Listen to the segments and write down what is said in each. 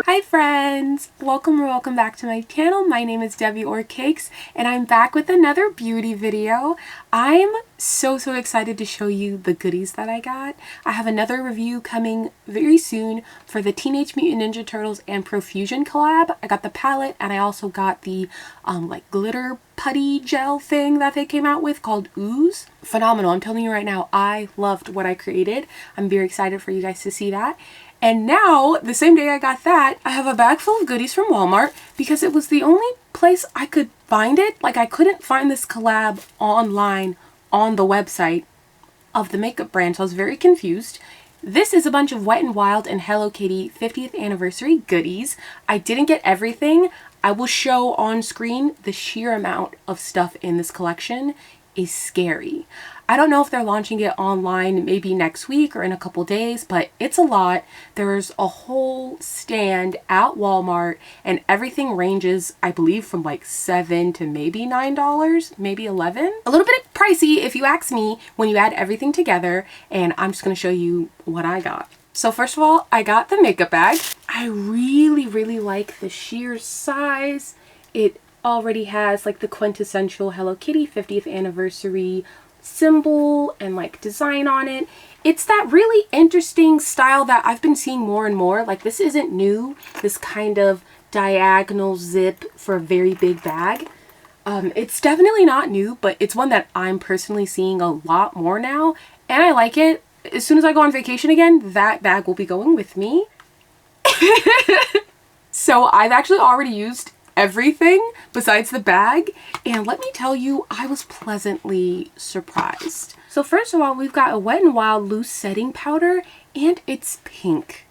Hi friends! Welcome or welcome back to my channel. My name is Debbie or Cakes and I'm back with another beauty video. I'm so excited to show you the goodies that I got. I have another review coming very soon for the Teenage Mutant Ninja Turtles and Profusion collab. I got the palette and I also got the like glitter putty gel thing that they came out with called Ooze. Phenomenal. I'm telling you right now, I loved what I created. I'm very excited for you guys to see that. And now, the same day I got that, I have a bag full of goodies from Walmart because it was the only place I could find it. Like, I couldn't find this collab online on the website of the makeup brand, so I was very confused. This is a bunch of Wet n Wild and Hello Kitty 50th anniversary goodies. I didn't get everything. I will show on screen the sheer amount of stuff in this collection is scary. I don't know if they're launching it online maybe next week or in a couple days, but it's a lot. There's a whole stand at Walmart and everything ranges, I believe, from like $7 to maybe $9, maybe $11. A little bit pricey if you ask me when you add everything together, and I'm just going to show you what I got. So first of all, I got the makeup bag. I really like the sheer size. It already has like the quintessential Hello Kitty 50th anniversary symbol and like design on it. It's that really interesting style that I've been seeing more and more. Like, this isn't new, this kind of diagonal zip for a very big bag. It's definitely not new, but it's one that I'm personally seeing a lot more now, and I like it. As soon as I go on vacation again, that bag will be going with me. So I've actually already used everything besides the bag, and let me tell you, I was pleasantly surprised. So first of all, we've got a Wet n Wild loose setting powder, and it's pink.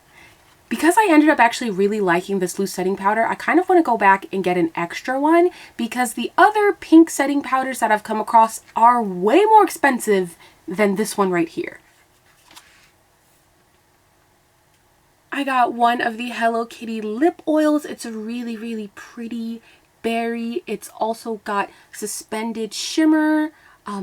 Because I ended up actually really liking this loose setting powder, I kind of want to go back and get an extra one because the other pink setting powders that I've come across are way more expensive than this one right here. I got one of the Hello Kitty lip oils. It's a really pretty berry. It's also got suspended shimmer,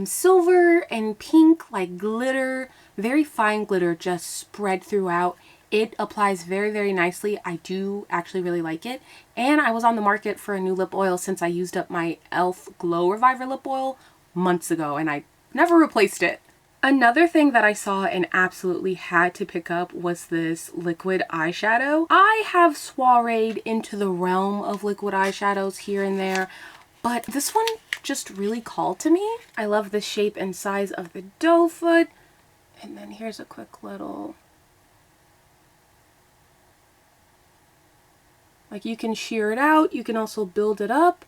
silver and pink like glitter, very fine glitter just spread throughout. It applies very nicely. I do actually really like it. And I was on the market for a new lip oil since I used up my e.l.f. Glow Reviver lip oil months ago and I never replaced it. Another thing that I saw and absolutely had to pick up was this liquid eyeshadow. I have soireed into the realm of liquid eyeshadows here and there, but this one just really called to me. I love the shape and size of the doe foot. And then here's a quick little, like, you can sheer it out, you can also build it up.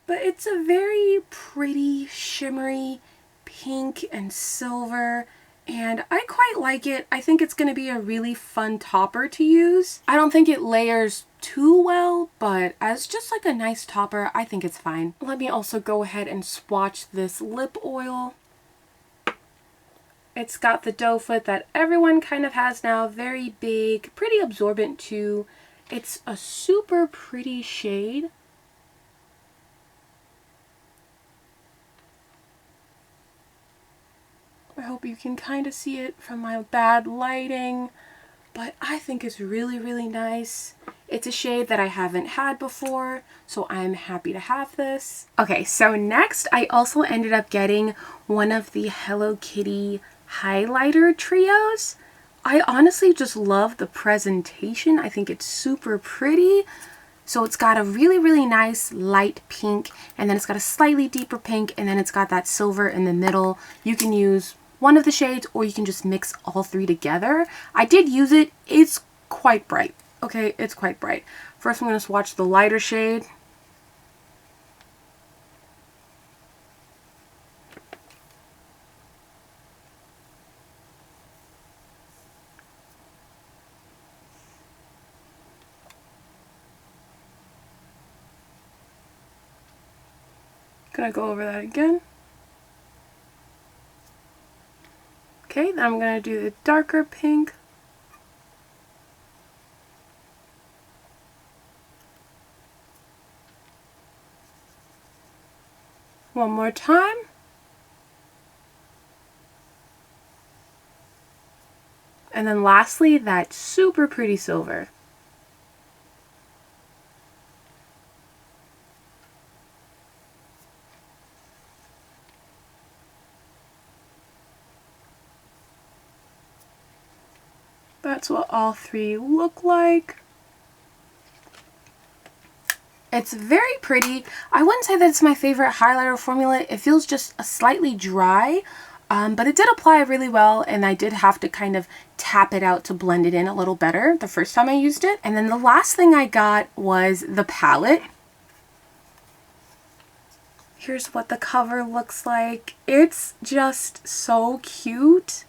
But it's a very pretty, shimmery pink and silver, and I quite like it. I think it's going to be a really fun topper to use. I don't think it layers too well, but as just like a nice topper, I think it's fine. Let me also go ahead and swatch this lip oil. It's got the doe foot that everyone kind of has now, very big, pretty absorbent too. It's a super pretty shade. I hope you can kind of see it from my bad lighting, but I think it's really nice. It's a shade that I haven't had before, so I'm happy to have this. Okay, so next I also ended up getting one of the Hello Kitty highlighter trios. I honestly just love the presentation. I think it's super pretty. So it's got a really nice light pink, and then it's got a slightly deeper pink, and then it's got that silver in the middle. You can use one of the shades or you can just mix all three together. I did use it. It's quite bright. Okay, it's quite bright. First I'm going to swatch the lighter shade. Gonna go over that again. Okay, then I'm gonna do the darker pink. One more time. And then lastly, that super pretty silver. That's what all three look like. It's very pretty. I wouldn't say that it's my favorite highlighter formula. It feels just slightly dry, but it did apply really well, and I did have to kind of tap it out to blend it in a little better the first time I used it. And then the last thing I got was the palette. Here's what the cover looks like. It's just so cute.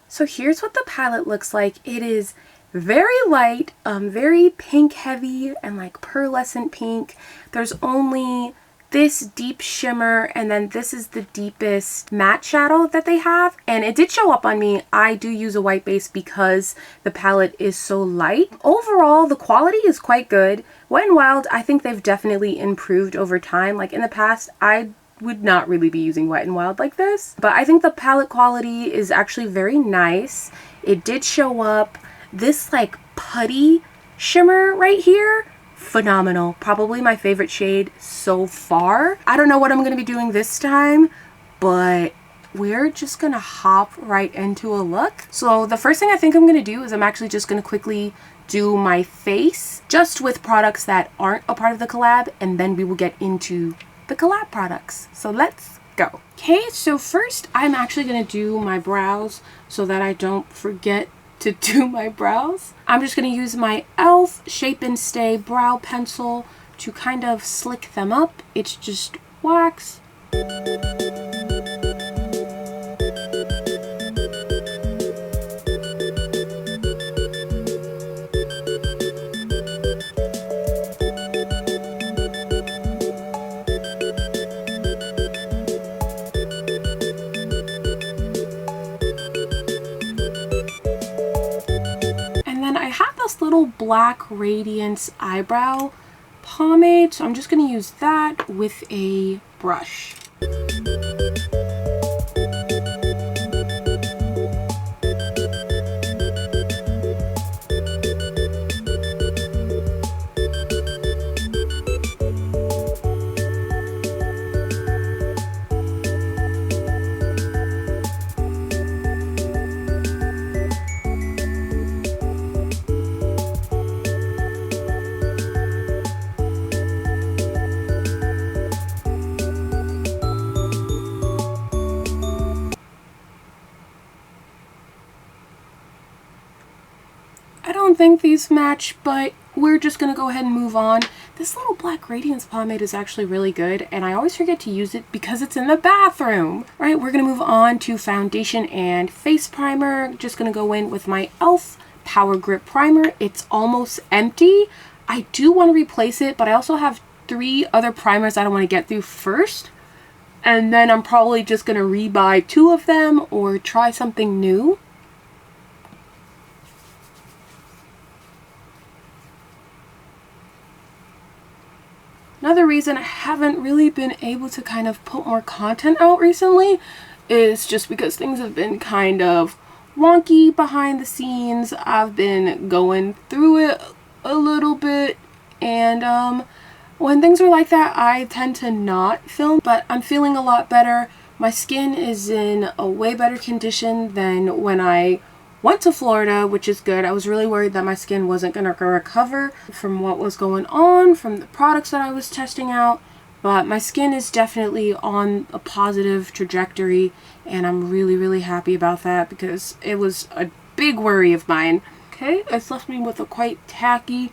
So here's what the palette looks like. It is very light, very pink heavy and like pearlescent pink. There's only this deep shimmer, and then this is the deepest matte shadow that they have. And it did show up on me. I do use a white base because the palette is so light. Overall, the quality is quite good. Wet n Wild, I think they've definitely improved over time. Like in the past, I would not really be using Wet n Wild like this, but I think the palette quality is actually very nice. It did show up. This like putty shimmer right here, phenomenal. Probably my favorite shade so far. I don't know what I'm going to be doing this time, but we're just gonna hop right into a look. So the first thing I think I'm going to do is I'm actually just going to quickly do my face just with products that aren't a part of the collab, and then we will get into the collab products. So let's go. Okay, so first I'm actually going to do my brows so that I don't forget to do my brows. I'm just going to use my e.l.f. Shape and Stay brow pencil to kind of slick them up. It's just wax. Little black Radiance eyebrow pomade, so I'm just going to use that with a brush. I don't think these match, but we're just gonna go ahead and move on. This little black Radiance pomade is actually really good, and I always forget to use it because it's in the bathroom. All right, we're gonna move on to foundation and face primer. Just gonna go in with my e.l.f. Power Grip Primer. It's almost empty. I do want to replace it, but I also have 3 other primers I don't want to get through first. And then I'm probably just gonna rebuy 2 of them or try something new. Another reason I haven't really been able to kind of put more content out recently is just because things have been kind of wonky behind the scenes. I've been going through it a little bit, and when things are like that, I tend to not film, but I'm feeling a lot better. My skin is in a way better condition than when I went to Florida, which is good. I was really worried that my skin wasn't going to recover from what was going on, from the products that I was testing out, but my skin is definitely on a positive trajectory, and I'm really happy about that because it was a big worry of mine. Okay, it's left me with a quite tacky,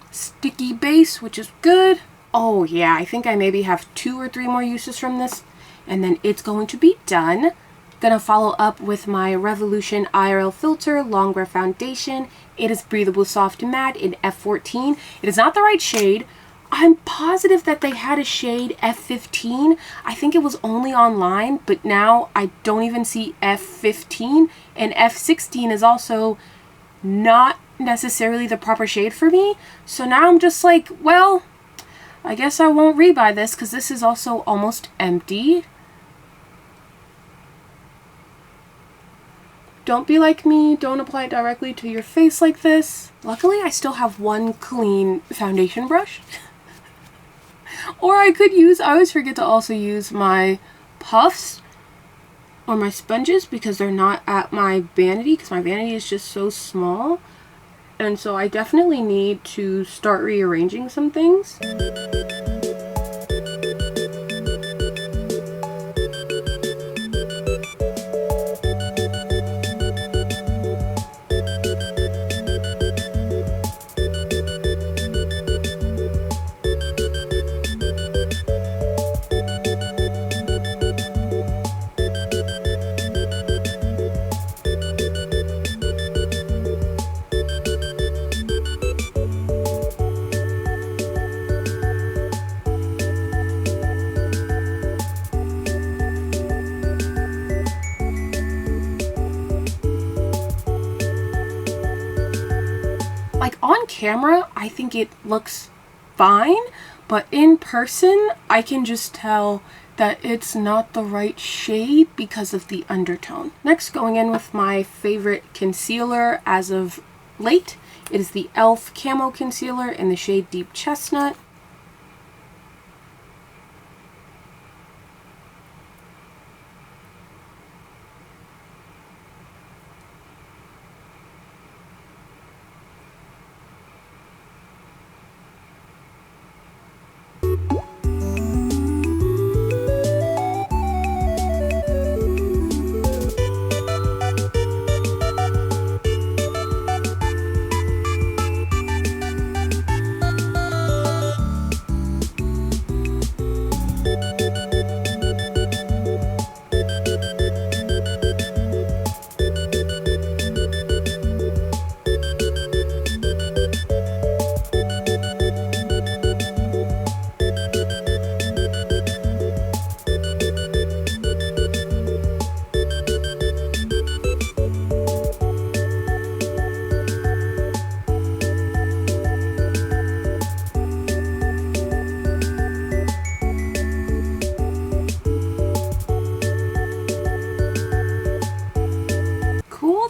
sticky base, which is good. Oh yeah, I think I maybe have 2 or 3 more uses from this, and then it's going to be done. Gonna follow up with my Revolution IRL Filter Longwear Foundation. It is Breathable Soft Matte in F14. It is not the right shade. I'm positive that they had a shade F15. I think it was only online, but now I don't even see F15, and F16 is also not necessarily the proper shade for me. So now I'm just like, well, I guess I won't rebuy this because this is also almost empty. Don't be like me, don't apply it directly to your face like this. Luckily, I still have one clean foundation brush. Or I always forget to also use my puffs or my sponges because they're not at my vanity, because my vanity is just so small. And so I definitely need to start rearranging some things. Like on camera, I think it looks fine, but in person, I can just tell that it's not the right shade because of the undertone. Next, going in with my favorite concealer as of late. It is the e.l.f. Camo Concealer in the shade Deep Chestnut.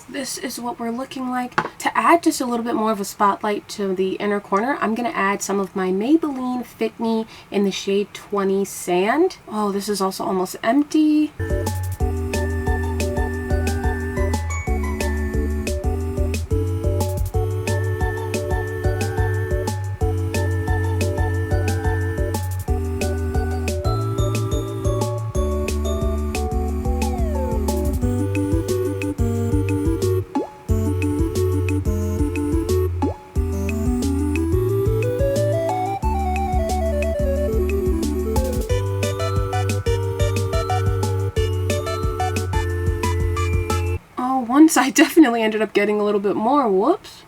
This is what we're looking like. To add just a little bit more of a spotlight to the inner corner, I'm going to add some of my Maybelline Fit Me in the shade 20 Sand. Oh, this is also almost empty. Once I definitely ended up getting a little bit more. Whoops.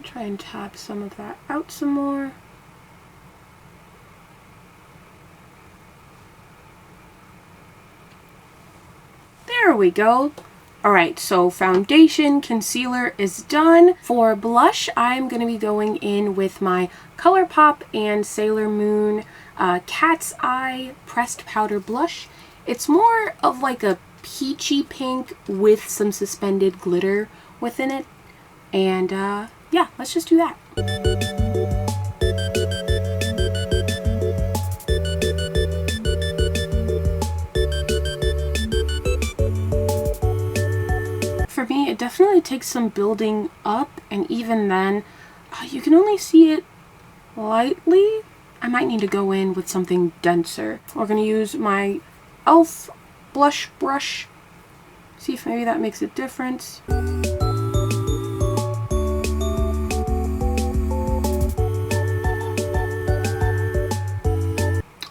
Try and tap some of that out some more. There we go. Alright, so foundation, concealer is done. For blush, I'm going to be going in with my ColourPop and Sailor Moon Cat's Eye Pressed Powder Blush. It's more of like a peachy pink with some suspended glitter within it. And yeah, let's just do that. For me, it definitely takes some building up, and even then, you can only see it lightly. I might need to go in with something denser. We're going to use my e.l.f. blush brush. See if maybe that makes a difference.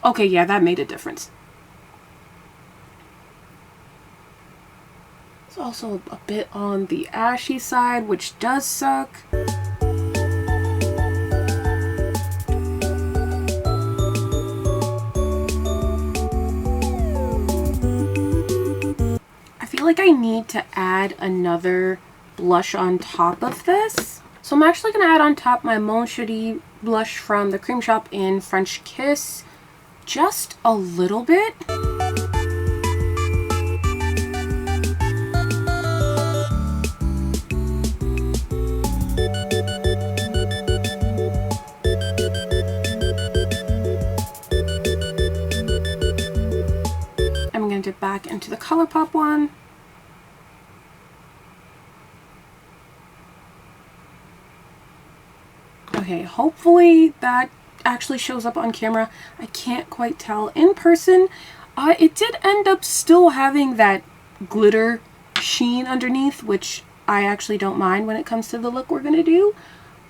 Okay, yeah, that made a difference. It's also a bit on the ashy side, which does suck. Like I need to add another blush on top of this. So I'm actually going to add on top my Mon Cheri blush from the Creme shop in French Kiss. Just a little bit. to the ColourPop one. Okay, hopefully that actually shows up on camera. I can't quite tell. In person, it did end up still having that glitter sheen underneath, which I actually don't mind when it comes to the look we're gonna do.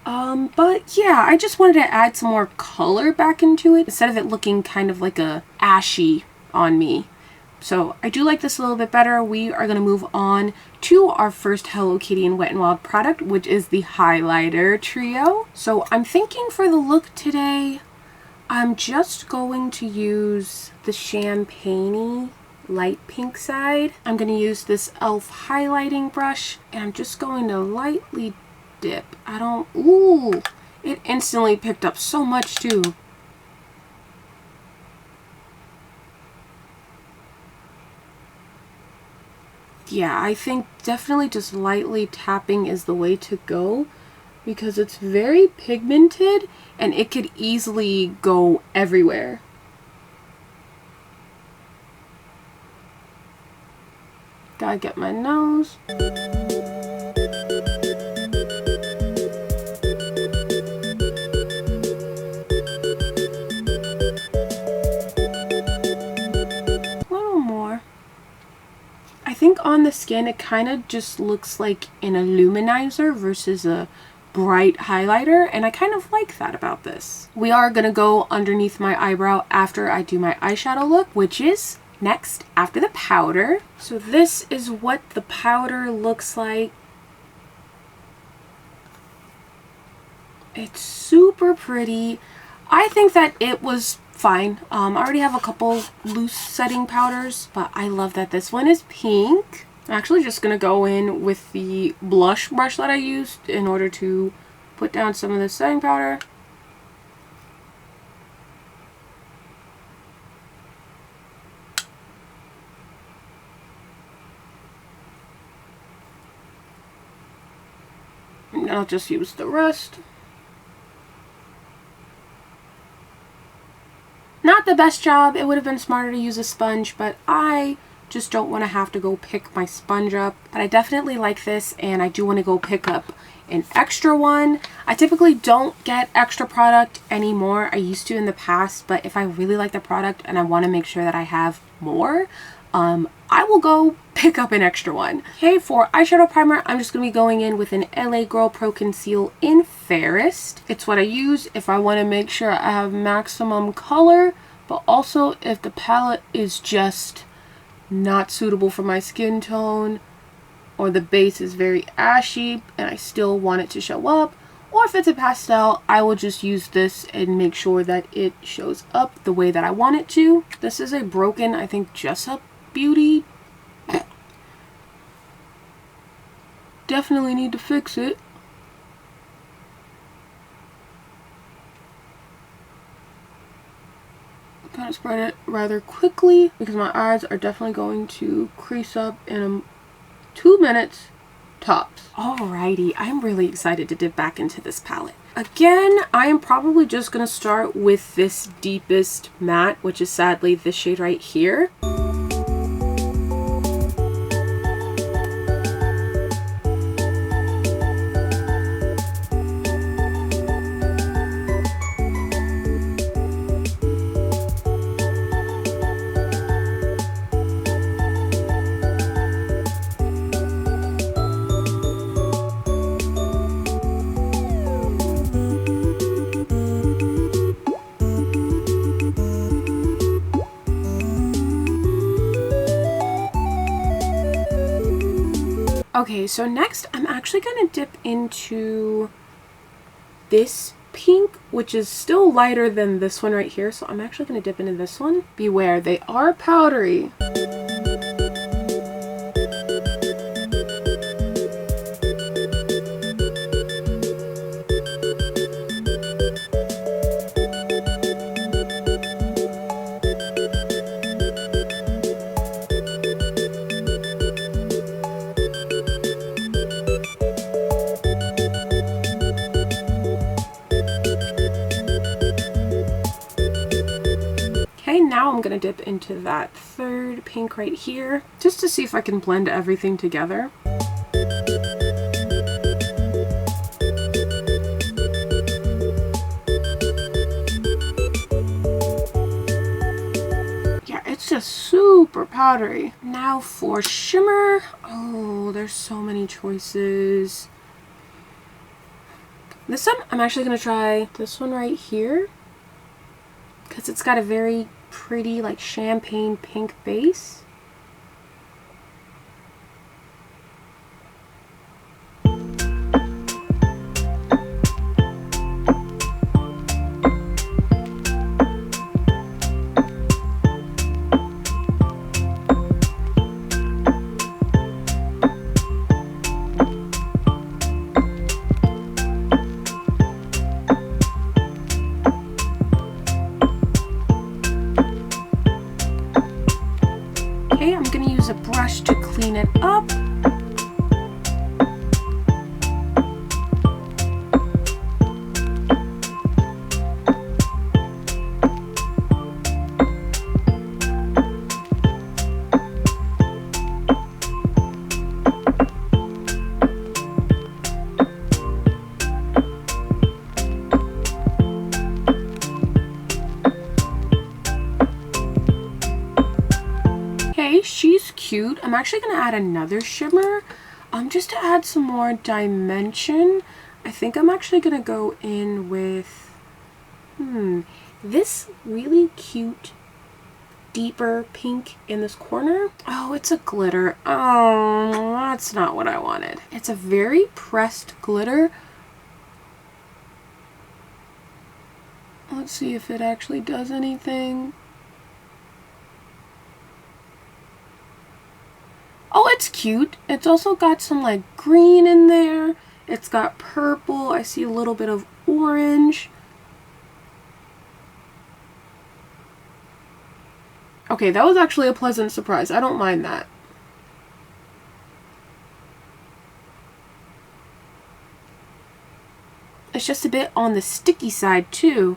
But yeah, I just wanted to add some more color back into it instead of it looking kind of like a ashy on me. So I do like this a little bit better. We are going to move on to our first Hello Kitty and Wet n Wild product, which is the highlighter trio. So I'm thinking for the look today, I'm just going to use the champagne-y light pink side. I'm going to use this e.l.f. highlighting brush, and I'm just going to lightly dip. Ooh, it instantly picked up so much too. Yeah, I think definitely just lightly tapping is the way to go because it's very pigmented and it could easily go everywhere. Gotta get my nose. I think on the skin it kind of just looks like an illuminizer versus a bright highlighter, and I kind of like that about this. We are going to go underneath my eyebrow after I do my eyeshadow look, which is next after the powder. So this is what the powder looks like. It's super pretty. I think that it was fine. I already have a couple loose setting powders, but I love that this one is pink. I'm actually just going to go in with the blush brush that I used in order to put down some of the setting powder. And I'll just use the rest. Not the best job. It would have been smarter to use a sponge, but I just don't want to have to go pick my sponge up. But I definitely like this, and I do want to go pick up an extra one. I typically don't get extra product anymore. I used to in the past, but if I really like the product and I want to make sure that I have more, I will go pick up an extra one. Okay, for eyeshadow primer, I'm just going to be going in with an LA Girl Pro Conceal in Fairest. It's what I use if I want to make sure I have maximum color, but also if the palette is just not suitable for my skin tone, or the base is very ashy and I still want it to show up, or if it's a pastel, I will just use this and make sure that it shows up the way that I want it to. This is a broken, I think, Jessup Beauty. Definitely need to fix it. I'm gonna spread it rather quickly because my eyes are definitely going to crease up in 2 minutes tops. Alrighty, I'm really excited to dip back into this palette. Again, I am probably just gonna start with this deepest matte, which is sadly this shade right here. Okay, so next I'm actually going to dip into this pink, which is still lighter than this one right here. So I'm actually going to dip into this one. Beware, they are powdery. Now now I'm gonna dip into that third pink right here, just to see if I can blend everything together. Yeah, it's just super powdery. Now for shimmer. Oh, there's so many choices. This time I'm actually gonna try this one right here, because it's got a very pretty like champagne pink base. Okay, I'm gonna use a brush to clean it up. She's cute. I'm actually going to add another shimmer just to add some more dimension. I think I'm actually going to go in with this really cute deeper pink in this corner. Oh, it's a glitter. Oh, that's not what I wanted. It's a very pressed glitter. Let's see if it actually does anything. Oh, it's cute. It's also got some like green in there. It's got purple. I see a little bit of orange. Okay, that was actually a pleasant surprise. I don't mind that. It's just a bit on the sticky side too.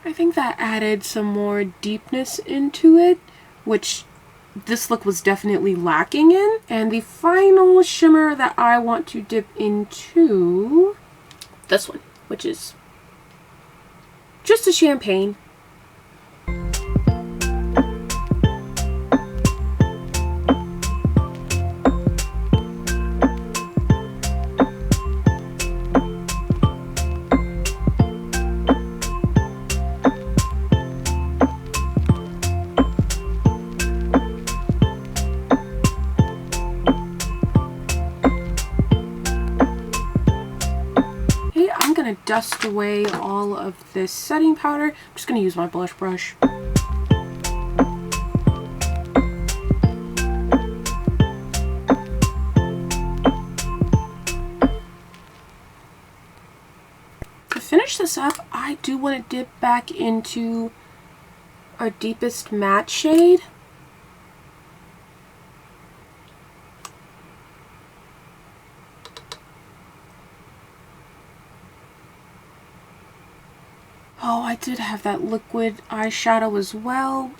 I think that added some more deepness into it, which this look was definitely lacking in. And the final shimmer that I want to dip into, this one, which is just a champagne. Dust away all of this setting powder. I'm just going to use my blush brush. To finish this up, I do want to dip back into our deepest matte shade. Oh, I did have that liquid eyeshadow as well.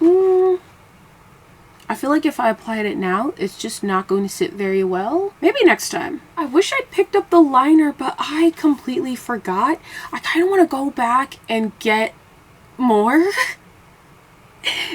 I feel like if I applied it now, it's just not going to sit very well. Maybe next time. I wish I'd picked up the liner, but I completely forgot. I kind of want to go back and get more.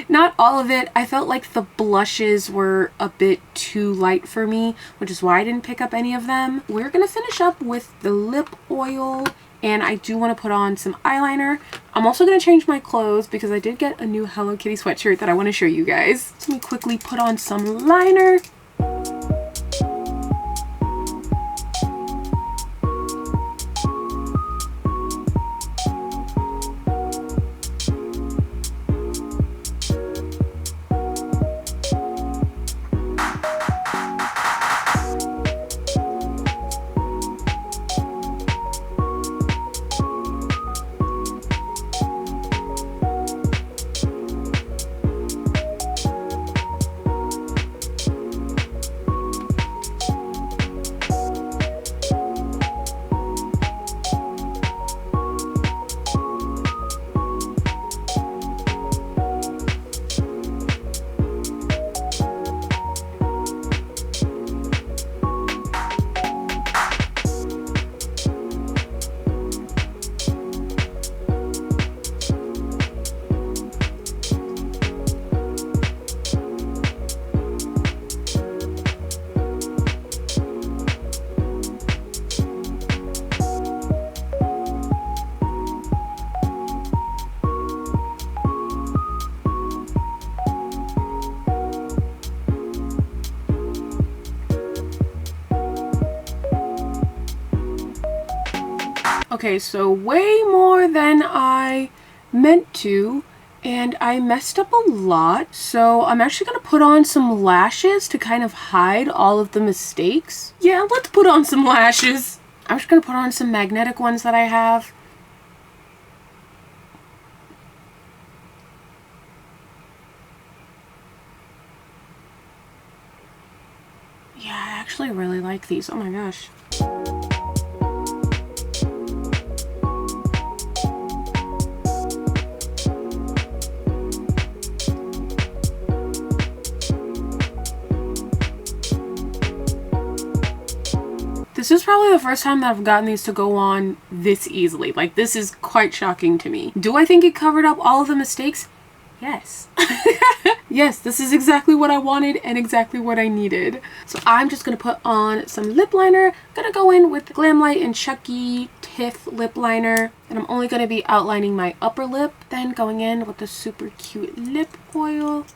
Not all of it. I felt like the blushes were a bit too light for me, which is why I didn't pick up any of them. We're going to finish up with the lip oil. And I do want to put on some eyeliner. I'm also going to change my clothes because I did get a new Hello Kitty sweatshirt that I want to show you guys. So let me quickly put on some liner. Okay, so way more than I meant to, and I messed up a lot. So I'm actually gonna put on some lashes to kind of hide all of the mistakes. Yeah, let's put on some lashes. I'm just gonna put on some magnetic ones that I have. Yeah, I actually really like these. Oh my gosh. This is probably the first time that I've gotten these to go on this easily. Like, this is quite shocking to me. Do I think it covered up all of the mistakes? Yes. Yes, this is exactly what I wanted and exactly what I needed. So I'm just gonna put on some lip liner. I'm gonna go in with Glam Light and Chucky Tiff lip liner. And I'm only gonna be outlining my upper lip. Then going in with the super cute lip oil.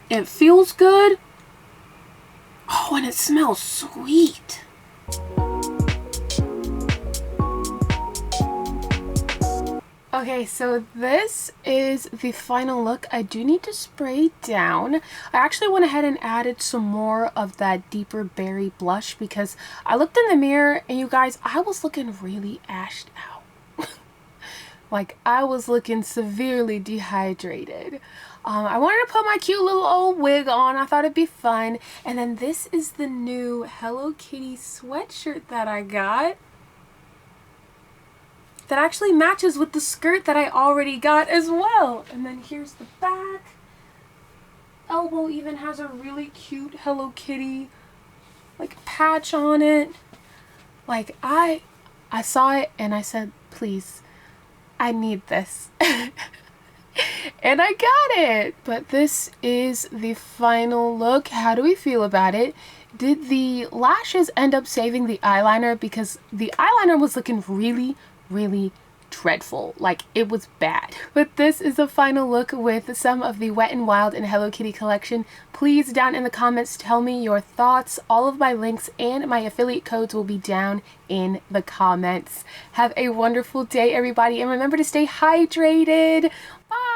It feels good. Oh, and it smells sweet. Okay, so this is the final look. I do need to spray down. I actually went ahead and added some more of that deeper berry blush because I looked in the mirror and you guys, I was looking really ashed out. Like, I was looking severely dehydrated. I wanted to put my cute little old wig on. I thought it'd be fun. And then this is the new Hello Kitty sweatshirt that I got. That actually matches with the skirt that I already got as well. And then here's the back. Elbow even has a really cute Hello Kitty like patch on it. Like, I saw it and I said, please, I need this. And I got it. But this is the final look. How do we feel about it? Did the lashes end up saving the eyeliner? Because the eyeliner was looking really dreadful. Like, it was bad. But this is the final look with some of the Wet n Wild and Hello Kitty collection. Please, down in the comments, tell me your thoughts. All of my links and my affiliate codes will be down in the comments. Have a wonderful day, everybody, and remember to stay hydrated. Bye!